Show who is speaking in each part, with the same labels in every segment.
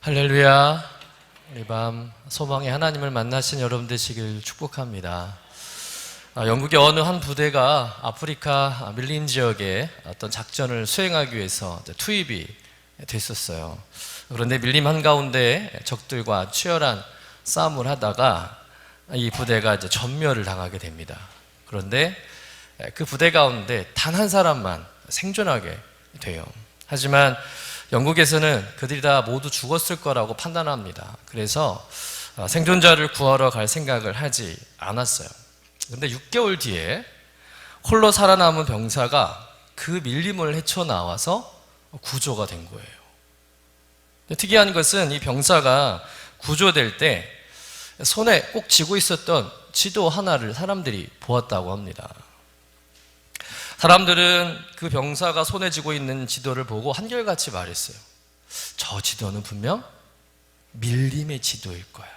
Speaker 1: 할렐루야. 이 밤 소망의 하나님을 만나신 여러분 되시길 축복합니다. 영국의 어느 한 부대가 아프리카 밀림 지역에 어떤 작전을 수행하기 위해서 투입이 됐었어요. 그런데 밀림 한가운데 적들과 치열한 싸움을 하다가 이 부대가 전멸을 당하게 됩니다. 그런데 그 부대 가운데 단 한 사람만 생존하게 돼요. 하지만 영국에서는 그들이 다 모두 죽었을 거라고 판단합니다. 그래서 생존자를 구하러 갈 생각을 하지 않았어요. 그런데 6개월 뒤에 홀로 살아남은 병사가 그 밀림을 헤쳐나와서 구조가 된 거예요. 특이한 것은 이 병사가 구조될 때 손에 꼭 쥐고 있었던 지도 하나를 사람들이 보았다고 합니다. 사람들은 그 병사가 손에 쥐고 있는 지도를 보고 한결같이 말했어요. 저 지도는 분명 밀림의 지도일 거야.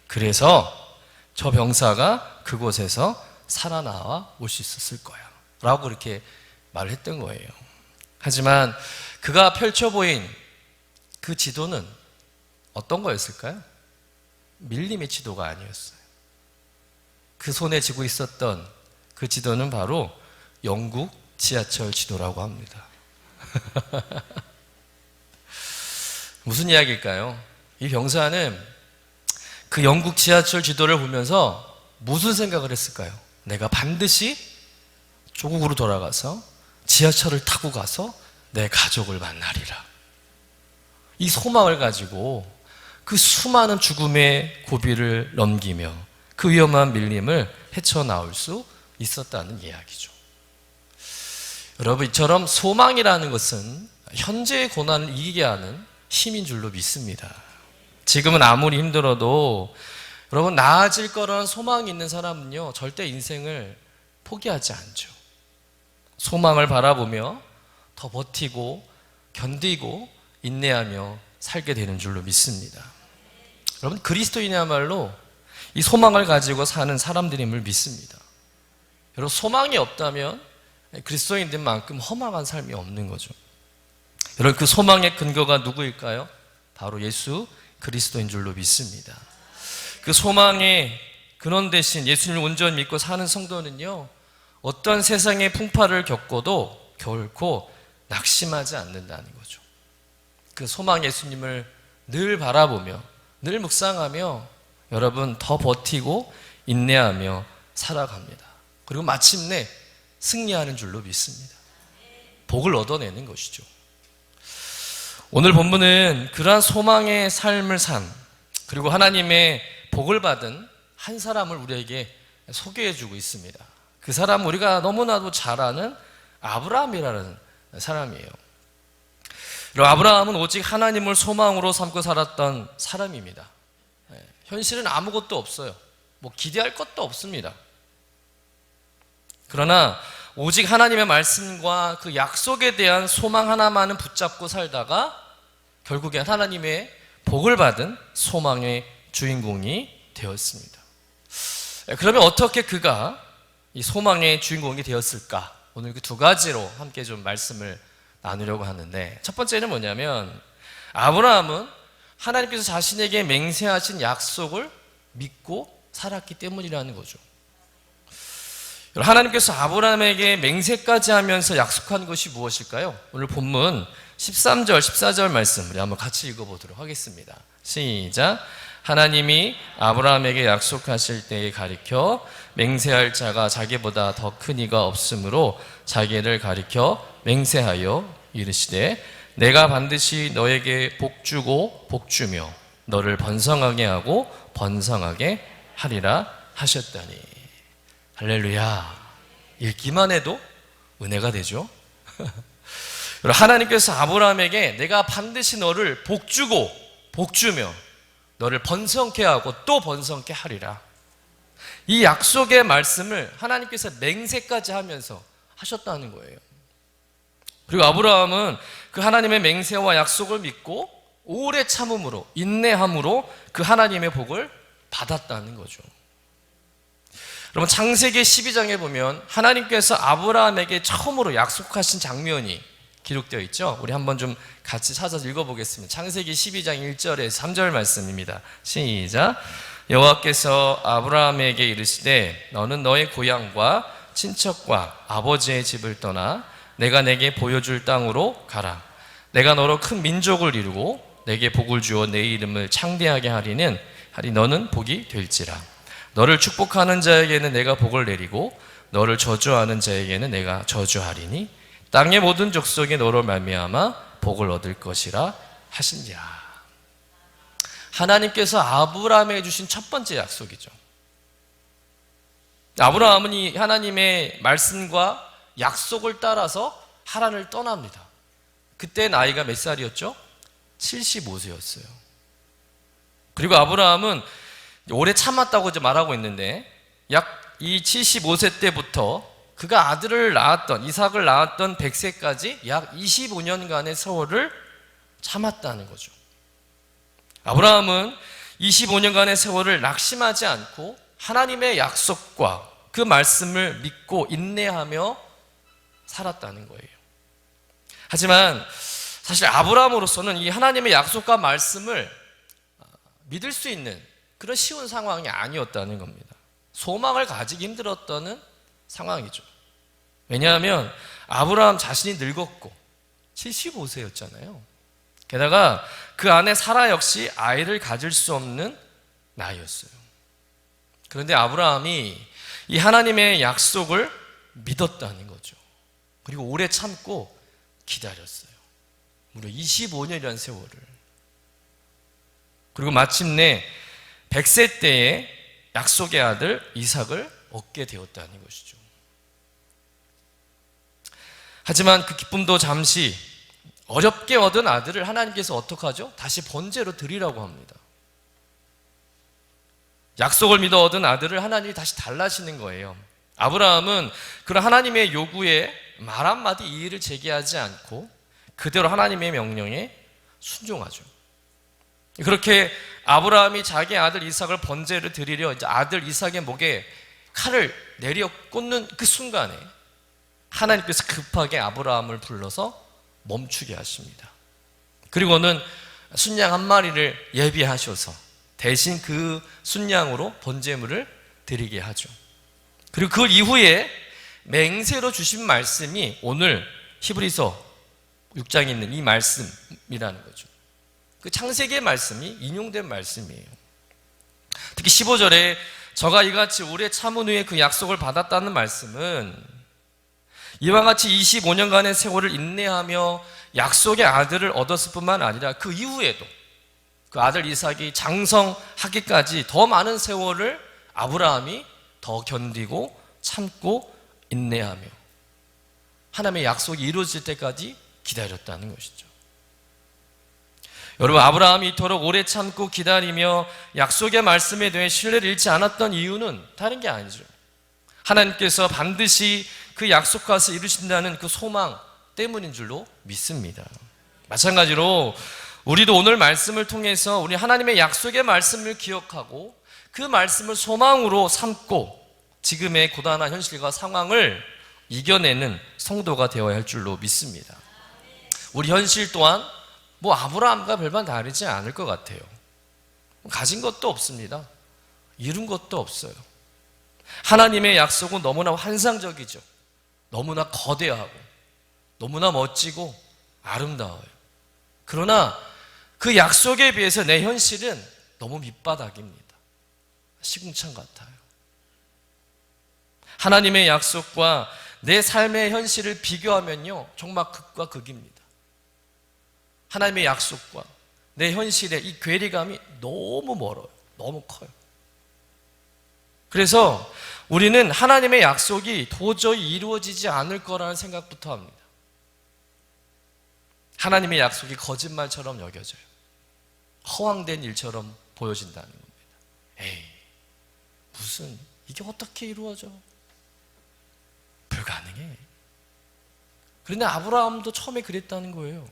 Speaker 1: 그래서 저 병사가 그곳에서 살아나와 올 수 있었을 거야 라고 그렇게 말을 했던 거예요. 하지만 그가 펼쳐 보인 그 지도는 어떤 거였을까요? 밀림의 지도가 아니었어요. 그 손에 쥐고 있었던 그 지도는 바로 영국 지하철 지도라고 합니다. 무슨 이야기일까요? 이 병사는 그 영국 지하철 지도를 보면서 무슨 생각을 했을까요? 내가 반드시 조국으로 돌아가서 지하철을 타고 가서 내 가족을 만나리라. 이 소망을 가지고 그 수많은 죽음의 고비를 넘기며 그 위험한 밀림을 헤쳐나올 수 있었다는 이야기죠. 여러분, 이처럼 소망이라는 것은 현재의 고난을 이기게 하는 힘인 줄로 믿습니다. 지금은 아무리 힘들어도 여러분, 나아질 거라는 소망이 있는 사람은요, 절대 인생을 포기하지 않죠. 소망을 바라보며 더 버티고 견디고 인내하며 살게 되는 줄로 믿습니다. 여러분, 그리스도인이야말로 이 소망을 가지고 사는 사람들임을 믿습니다. 여러분, 소망이 없다면 그리스도인들만큼 허망한 삶이 없는 거죠. 여러분, 그 소망의 근거가 누구일까요? 바로 예수 그리스도인 줄로 믿습니다. 그 소망의 근원 대신 예수님을 온전히 믿고 사는 성도는요, 어떤 세상의 풍파를 겪어도 결코 낙심하지 않는다는 거죠. 그 소망 예수님을 늘 바라보며 늘 묵상하며 여러분 더 버티고 인내하며 살아갑니다. 그리고 마침내 승리하는 줄로 믿습니다. 복을 얻어내는 것이죠. 오늘 본문은 그러한 소망의 삶을 산, 그리고 하나님의 복을 받은 한 사람을 우리에게 소개해주고 있습니다. 그 사람은 우리가 너무나도 잘 아는 아브라함이라는 사람이에요. 아브라함은 오직 하나님을 소망으로 삼고 살았던 사람입니다. 현실은 아무것도 없어요. 기대할 것도 없습니다. 그러나 오직 하나님의 말씀과 그 약속에 대한 소망 하나만은 붙잡고 살다가 결국엔 하나님의 복을 받은 소망의 주인공이 되었습니다. 그러면 어떻게 그가 이 소망의 주인공이 되었을까? 오늘 그 두 가지로 함께 좀 말씀을 나누려고 하는데, 첫 번째는 뭐냐면 아브라함은 하나님께서 자신에게 맹세하신 약속을 믿고 살았기 때문이라는 거죠. 하나님께서 아브라함에게 맹세까지 하면서 약속한 것이 무엇일까요? 오늘 본문 13절, 14절 말씀 우리 한번 같이 읽어보도록 하겠습니다. 시작. 하나님이 아브라함에게 약속하실 때에 가리켜 맹세할 자가 자기보다 더 큰 이가 없으므로 자기를 가리켜 맹세하여 이르시되 내가 반드시 너에게 복주고 복주며 너를 번성하게 하고 번성하게 하리라 하셨다니. 할렐루야. 읽기만 해도 은혜가 되죠. 하나님께서 아브라함에게 내가 반드시 너를 복주고 복주며 너를 번성케 하고 또 번성케 하리라, 이 약속의 말씀을 하나님께서 맹세까지 하면서 하셨다는 거예요. 그리고 아브라함은 그 하나님의 맹세와 약속을 믿고 오래 참음으로 인내함으로 그 하나님의 복을 받았다는 거죠. 여러분, 창세기 12장에 보면 하나님께서 아브라함에게 처음으로 약속하신 장면이 기록되어 있죠. 우리 한번 좀 같이 찾아서 읽어보겠습니다. 창세기 12장 1절에서 3절 말씀입니다. 시작. 여호와께서 아브라함에게 이르시되 너는 너의 고향과 친척과 아버지의 집을 떠나 내가 내게 보여줄 땅으로 가라. 내가 너로 큰 민족을 이루고 내게 복을 주어 내 이름을 창대하게 하리니 너는 복이 될지라. 너를 축복하는 자에게는 내가 복을 내리고 너를 저주하는 자에게는 내가 저주하리니 땅의 모든 족속이 너로 말미암아 복을 얻을 것이라 하신지라. 하나님께서 아브라함에게 주신 첫 번째 약속이죠. 아브라함은 이 하나님의 말씀과 약속을 따라서 하란을 떠납니다. 그때 나이가 몇 살이었죠? 75세였어요. 그리고 아브라함은 오래 참았다고 이제 말하고 있는데 약 이 75세 때부터 그가 아들을 낳았던 이삭을 낳았던 100세까지 약 25년간의 세월을 참았다는 거죠. 아브라함은 25년간의 세월을 낙심하지 않고 하나님의 약속과 그 말씀을 믿고 인내하며 살았다는 거예요. 하지만 사실 아브라함으로서는 이 하나님의 약속과 말씀을 믿을 수 있는 그런 쉬운 상황이 아니었다는 겁니다. 소망을 가지기 힘들었다는 상황이죠. 왜냐하면 아브라함 자신이 늙었고 75세였잖아요. 게다가 그 안에 사라 역시 아이를 가질 수 없는 나이였어요. 그런데 아브라함이 이 하나님의 약속을 믿었다는 거죠. 그리고 오래 참고 기다렸어요. 무려 25년이라는 세월을. 그리고 마침내 100세 때에 약속의 아들 이삭을 얻게 되었다는 것이죠. 하지만 그 기쁨도 잠시 어렵게 얻은 아들을 하나님께서 어떻게 하죠? 다시 번제로 드리라고 합니다. 약속을 믿어 얻은 아들을 하나님이 다시 달라시는 거예요. 아브라함은 그런 하나님의 요구에 말 한마디 이의를 제기하지 않고 그대로 하나님의 명령에 순종하죠. 그렇게 아브라함이 자기 아들 이삭을 번제를 드리려 이제 아들 이삭의 목에 칼을 내려 꽂는 그 순간에 하나님께서 급하게 아브라함을 불러서 멈추게 하십니다. 그리고는 순양 한 마리를 예비하셔서 대신 그 순양으로 번제물을 드리게 하죠. 그리고 그 이후에 맹세로 주신 말씀이 오늘 히브리서 6장에 있는 이 말씀이라는 거죠. 그 창세기의 말씀이 인용된 말씀이에요. 특히 15절에 저가 이같이 오래 참은 후에 그 약속을 받았다는 말씀은 이와 같이 25년간의 세월을 인내하며 약속의 아들을 얻었을 뿐만 아니라 그 이후에도 그 아들 이삭이 장성하기까지 더 많은 세월을 아브라함이 더 견디고 참고 인내하며 하나님의 약속이 이루어질 때까지 기다렸다는 것이죠. 여러분, 아브라함이 이토록 오래 참고 기다리며 약속의 말씀에 대해 신뢰를 잃지 않았던 이유는 다른 게 아니죠. 하나님께서 반드시 그 약속 것을 이루신다는 그 소망 때문인 줄로 믿습니다. 마찬가지로 우리도 오늘 말씀을 통해서 우리 하나님의 약속의 말씀을 기억하고 그 말씀을 소망으로 삼고 지금의 고단한 현실과 상황을 이겨내는 성도가 되어야 할 줄로 믿습니다. 우리 현실 또한 뭐 아브라함과 별반 다르지 않을 것 같아요. 가진 것도 없습니다. 이룬 것도 없어요. 하나님의 약속은 너무나 환상적이죠. 너무나 거대하고 너무나 멋지고 아름다워요. 그러나 그 약속에 비해서 내 현실은 너무 밑바닥입니다. 시궁창 같아요. 하나님의 약속과 내 삶의 현실을 비교하면요, 정말 극과 극입니다. 하나님의 약속과 내 현실의 이 괴리감이 너무 멀어요. 너무 커요. 그래서 우리는 하나님의 약속이 도저히 이루어지지 않을 거라는 생각부터 합니다. 하나님의 약속이 거짓말처럼 여겨져요. 허황된 일처럼 보여진다는 겁니다. 에이, 무슨 이게 어떻게 이루어져? 불가능해. 그런데 아브라함도 처음에 그랬다는 거예요.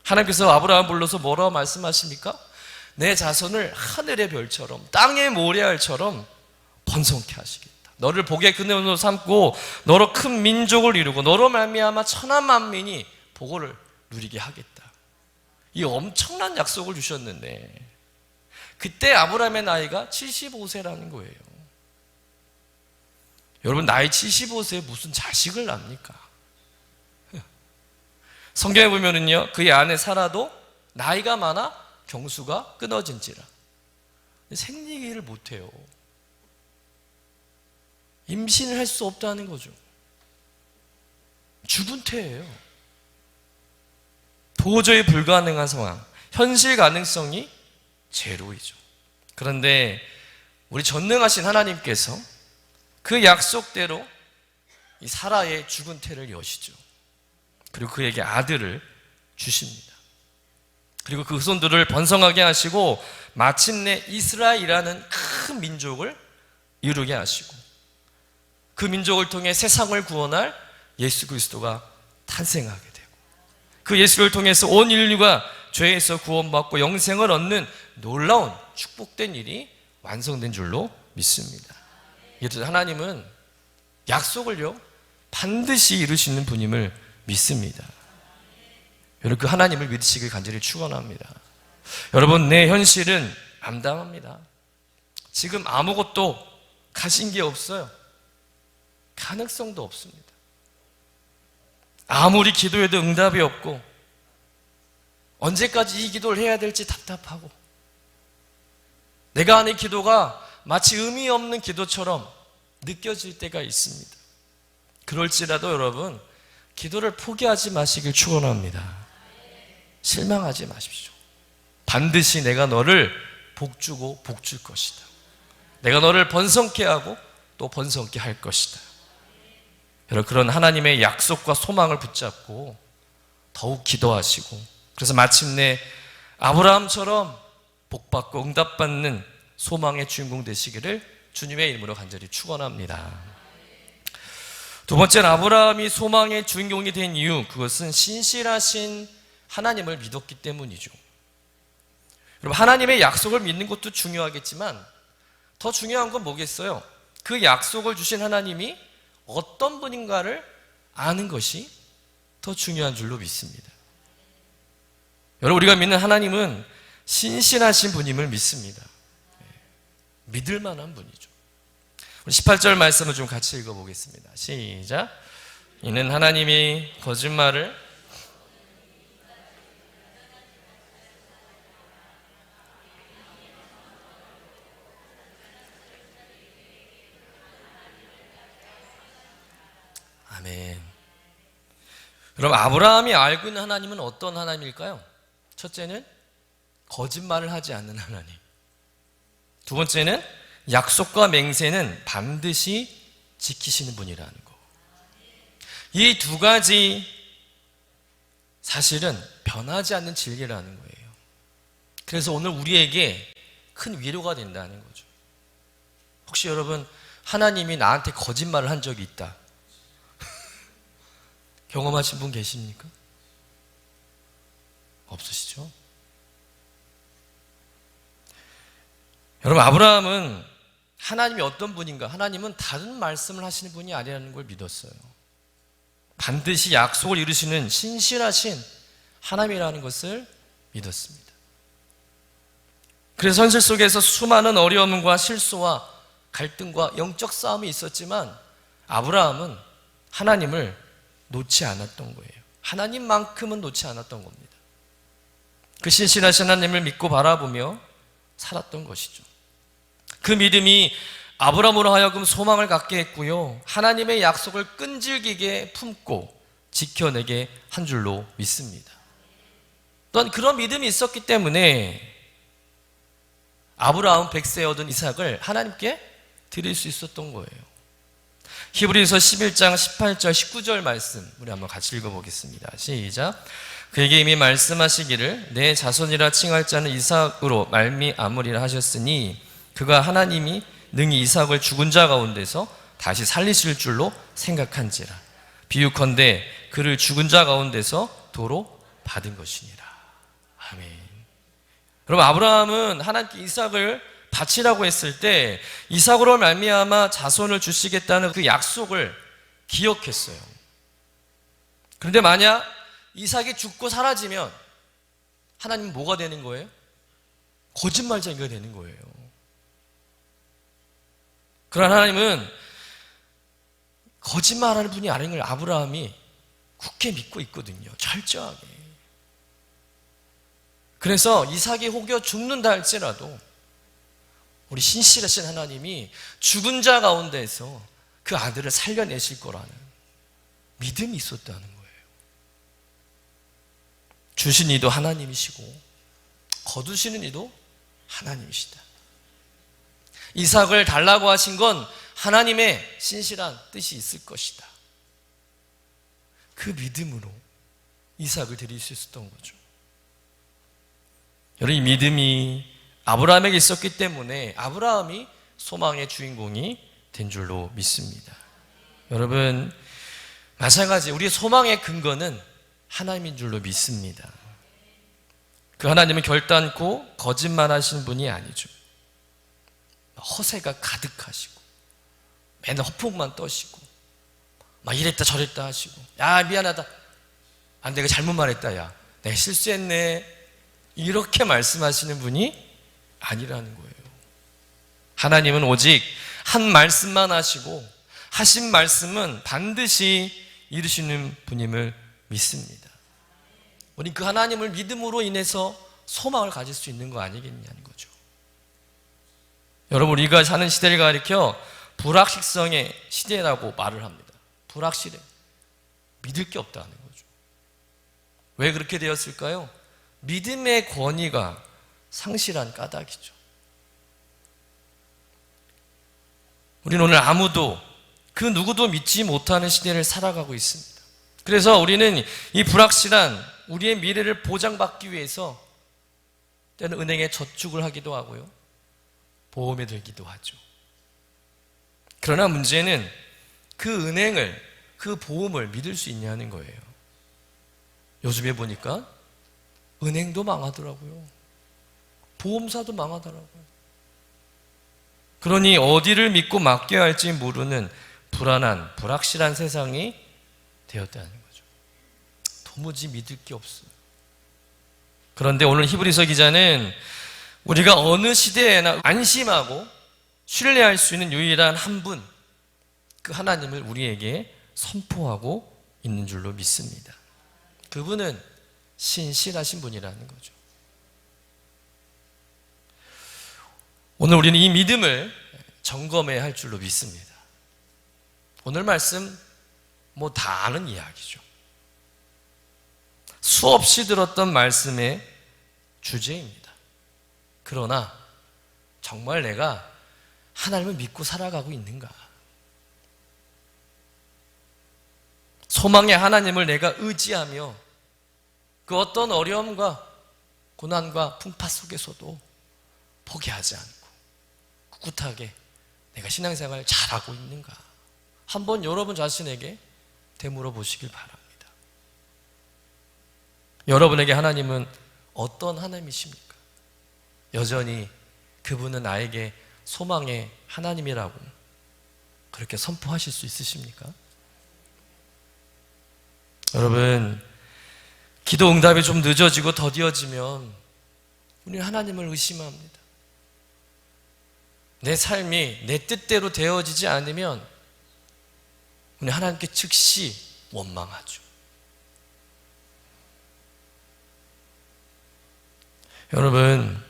Speaker 1: 하나님께서 아브라함 불러서 뭐라고 말씀하십니까? 내 자손을 하늘의 별처럼 땅의 모래알처럼 번성케 하시겠다. 너를 복의 근원으로 삼고 너로 큰 민족을 이루고 너로 말미암아 천한 만민이 복을 누리게 하겠다. 이 엄청난 약속을 주셨는데 그때 아브라함의 나이가 75세라는 거예요. 여러분, 나이 75세에 무슨 자식을 낳습니까? 성경에 보면은요, 그의 아내 사라도 나이가 많아 경수가 끊어진지라. 생리기를 못해요. 임신을 할 수 없다는 거죠. 죽은 태예요. 도저히 불가능한 상황, 현실 가능성이 제로이죠. 그런데 우리 전능하신 하나님께서 그 약속대로 이 사라의 죽은 태를 여시죠. 그리고 그에게 아들을 주십니다. 그리고 그 후손들을 번성하게 하시고 마침내 이스라엘이라는 큰 민족을 이루게 하시고 그 민족을 통해 세상을 구원할 예수 그리스도가 탄생하게 되고 그 예수를 통해서 온 인류가 죄에서 구원받고 영생을 얻는 놀라운 축복된 일이 완성된 줄로 믿습니다. 이렇듯 하나님은 약속을요 반드시 이루시는 분임을 믿습니다. 여러분, 그 하나님을 믿으시길 간절히 축원합니다. 여러분, 내 현실은 암담합니다. 지금 아무것도 가진 게 없어요. 가능성도 없습니다. 아무리 기도해도 응답이 없고 언제까지 이 기도를 해야 될지 답답하고 내가 하는 기도가 마치 의미 없는 기도처럼 느껴질 때가 있습니다. 그럴지라도 여러분, 기도를 포기하지 마시길 축원합니다. 실망하지 마십시오. 반드시 내가 너를 복주고 복줄 것이다. 내가 너를 번성케 하고 또 번성케 할 것이다. 여러분, 그런 하나님의 약속과 소망을 붙잡고 더욱 기도하시고 그래서 마침내 아브라함처럼 복받고 응답받는 소망의 주인공 되시기를 주님의 이름으로 간절히 축원합니다. 두 번째는 아브라함이 소망의 주인공이 된 이유, 그것은 신실하신 하나님을 믿었기 때문이죠. 여러분, 하나님의 약속을 믿는 것도 중요하겠지만 더 중요한 건 뭐겠어요? 그 약속을 주신 하나님이 어떤 분인가를 아는 것이 더 중요한 줄로 믿습니다. 여러분, 우리가 믿는 하나님은 신실하신 분임을 믿습니다. 믿을 만한 분이죠. 우리 18절 말씀을 좀 같이 읽어보겠습니다. 시작. 이는 하나님이 거짓말을 아멘. 여러분, 아브라함이 알고 있는 하나님은 어떤 하나님일까요? 첫째는 거짓말을 하지 않는 하나님. 두 번째는 약속과 맹세는 반드시 지키시는 분이라는 거. 이 두 가지 사실은 변하지 않는 진리라는 거예요. 그래서 오늘 우리에게 큰 위로가 된다는 거죠. 혹시 여러분, 하나님이 나한테 거짓말을 한 적이 있다 경험하신 분 계십니까? 없으시죠? 여러분, 아브라함은 하나님이 어떤 분인가? 하나님은 다른 말씀을 하시는 분이 아니라는 걸 믿었어요. 반드시 약속을 이루시는 신실하신 하나님이라는 것을 믿었습니다. 그래서 현실 속에서 수많은 어려움과 실수와 갈등과 영적 싸움이 있었지만 아브라함은 하나님을 놓지 않았던 거예요. 하나님만큼은 놓지 않았던 겁니다. 그 신실하신 하나님을 믿고 바라보며 살았던 것이죠. 그 믿음이 아브라함으로 하여금 소망을 갖게 했고요, 하나님의 약속을 끈질기게 품고 지켜내게 한 줄로 믿습니다. 또한 그런 믿음이 있었기 때문에 아브라함 100세에 얻은 이삭을 하나님께 드릴 수 있었던 거예요. 히브리서 11장 18절 19절 말씀 우리 한번 같이 읽어보겠습니다. 시작. 그에게 이미 말씀하시기를 내 자손이라 칭할 자는 이삭으로 말미암으리라 하셨으니 그가 하나님이 능히 이삭을 죽은 자 가운데서 다시 살리실 줄로 생각한지라. 비유컨대 그를 죽은 자 가운데서 도로 받은 것이니라. 아멘. 여러분, 아브라함은 하나님께 이삭을 바치라고 했을 때 이삭으로 말미암아 자손을 주시겠다는 그 약속을 기억했어요. 그런데 만약 이삭이 죽고 사라지면 하나님은 뭐가 되는 거예요? 거짓말쟁이가 되는 거예요. 그러나 하나님은 거짓말하는 분이 아닌 걸 아브라함이 굳게 믿고 있거든요. 철저하게. 그래서 이삭이 혹여 죽는다 할지라도 우리 신실하신 하나님이 죽은 자 가운데에서 그 아들을 살려내실 거라는 믿음이 있었다는 거예요. 주신 이도 하나님이시고 거두시는 이도 하나님이시다. 이삭을 달라고 하신 건 하나님의 신실한 뜻이 있을 것이다. 그 믿음으로 이삭을 드릴 수 있었던 거죠. 여러분, 이 믿음이 아브라함에게 있었기 때문에 아브라함이 소망의 주인공이 된 줄로 믿습니다. 여러분, 마찬가지 우리의 소망의 근거는 하나님인 줄로 믿습니다. 그 하나님은 결단코 거짓말하시는 분이 아니죠. 허세가 가득하시고 맨날 허풍만 떠시고 막 이랬다 저랬다 하시고, 야 미안하다, 내가 잘못 말했다, 야 내가 실수했네, 이렇게 말씀하시는 분이 아니라는 거예요. 하나님은 오직 한 말씀만 하시고 하신 말씀은 반드시 이루시는 분임을 믿습니다. 우리 그 하나님을 믿음으로 인해서 소망을 가질 수 있는 거 아니겠냐는 거죠. 여러분, 우리가 사는 시대를 가리켜 불확실성의 시대라고 말을 합니다. 불확실해. 믿을 게 없다는 거죠. 왜 그렇게 되었을까요? 믿음의 권위가 상실한 까닭이죠. 우리는 오늘 아무도 그 누구도 믿지 못하는 시대를 살아가고 있습니다. 그래서 우리는 이 불확실한 우리의 미래를 보장받기 위해서 때는 은행에 저축을 하기도 하고요, 보험에 들기도 하죠. 그러나 문제는 그 은행을, 그 보험을 믿을 수 있냐는 거예요. 요즘에 보니까 은행도 망하더라고요. 보험사도 망하더라고요. 그러니 어디를 믿고 맡겨야 할지 모르는 불안한, 불확실한 세상이 되었다는 거죠. 도무지 믿을 게 없어요. 그런데 오늘 히브리서 기자는 우리가 어느 시대에나 안심하고 신뢰할 수 있는 유일한 한 분, 그 하나님을 우리에게 선포하고 있는 줄로 믿습니다. 그분은 신실하신 분이라는 거죠. 오늘 우리는 이 믿음을 점검해야 할 줄로 믿습니다. 오늘 말씀 다 아는 이야기죠. 수없이 들었던 말씀의 주제입니다. 그러나 정말 내가 하나님을 믿고 살아가고 있는가? 소망의 하나님을 내가 의지하며 그 어떤 어려움과 고난과 풍파 속에서도 포기하지 않고 꿋꿋하게 내가 신앙생활 잘하고 있는가? 한번 여러분 자신에게 되물어 보시길 바랍니다. 여러분에게 하나님은 어떤 하나님이십니까? 여전히 그분은 나에게 소망의 하나님이라고 그렇게 선포하실 수 있으십니까? 여러분, 기도 응답이 좀 늦어지고 더디어지면 우리는 하나님을 의심합니다. 내 삶이 내 뜻대로 되어지지 않으면 우리 하나님께 즉시 원망하죠. 여러분,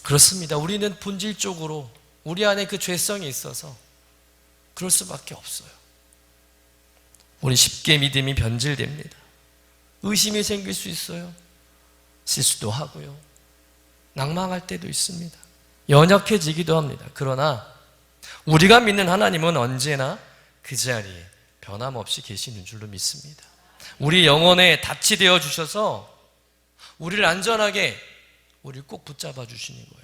Speaker 1: 그렇습니다. 우리는 본질적으로 우리 안에 그 죄성이 있어서 그럴 수밖에 없어요. 우리 쉽게 믿음이 변질됩니다. 의심이 생길 수 있어요. 실수도 하고요, 낭망할 때도 있습니다. 연약해지기도 합니다. 그러나 우리가 믿는 하나님은 언제나 그 자리에 변함없이 계시는 줄로 믿습니다. 우리 영혼에 닻이 되어 주셔서 우리를 안전하게, 우리를 꼭 붙잡아 주시는 거예요.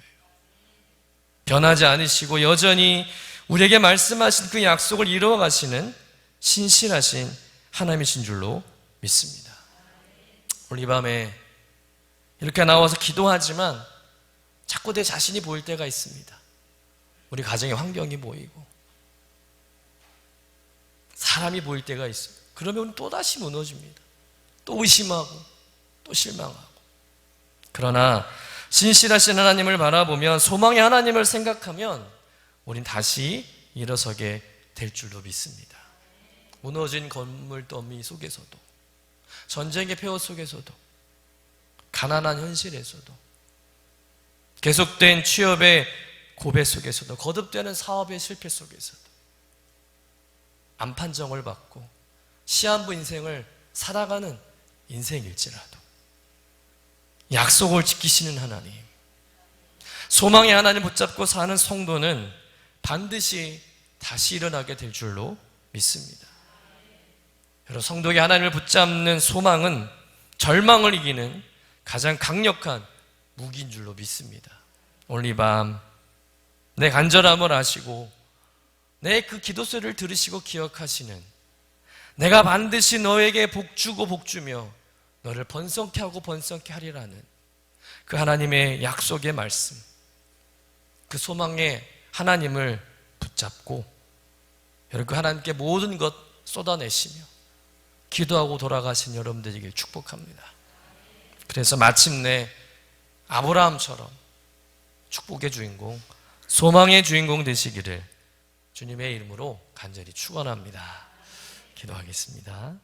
Speaker 1: 변하지 않으시고 여전히 우리에게 말씀하신 그 약속을 이루어 가시는 신실하신 하나님이신 줄로 믿습니다. 오늘 이 밤에 이렇게 나와서 기도하지만 자꾸 내 자신이 보일 때가 있습니다. 우리 가정의 환경이 보이고 사람이 보일 때가 있어요. 그러면 또다시 무너집니다. 또 의심하고 또 실망하고. 그러나 신실하신 하나님을 바라보면, 소망의 하나님을 생각하면 우린 다시 일어서게 될 줄로 믿습니다. 무너진 건물 더미 속에서도, 전쟁의 폐허 속에서도, 가난한 현실에서도, 계속된 취업의 고배 속에서도, 거듭되는 사업의 실패 속에서도, 암판정을 받고 시한부 인생을 살아가는 인생일지라도 약속을 지키시는 하나님, 소망의 하나님 붙잡고 사는 성도는 반드시 다시 일어나게 될 줄로 믿습니다. 여러분, 성도의 하나님을 붙잡는 소망은 절망을 이기는 가장 강력한 무기인 줄로 믿습니다. 오늘 이 밤 내 간절함을 아시고 내 그 기도 소리를 들으시고 기억하시는, 내가 반드시 너에게 복주고 복주며 너를 번성케 하고 번성케 하리라는 그 하나님의 약속의 말씀, 그 소망의 하나님을 붙잡고 여러분 그 하나님께 모든 것 쏟아내시며 기도하고 돌아가신 여러분들에게 축복합니다. 그래서 마침내 아브라함처럼 축복의 주인공, 소망의 주인공 되시기를 주님의 이름으로 간절히 축원합니다. 기도하겠습니다.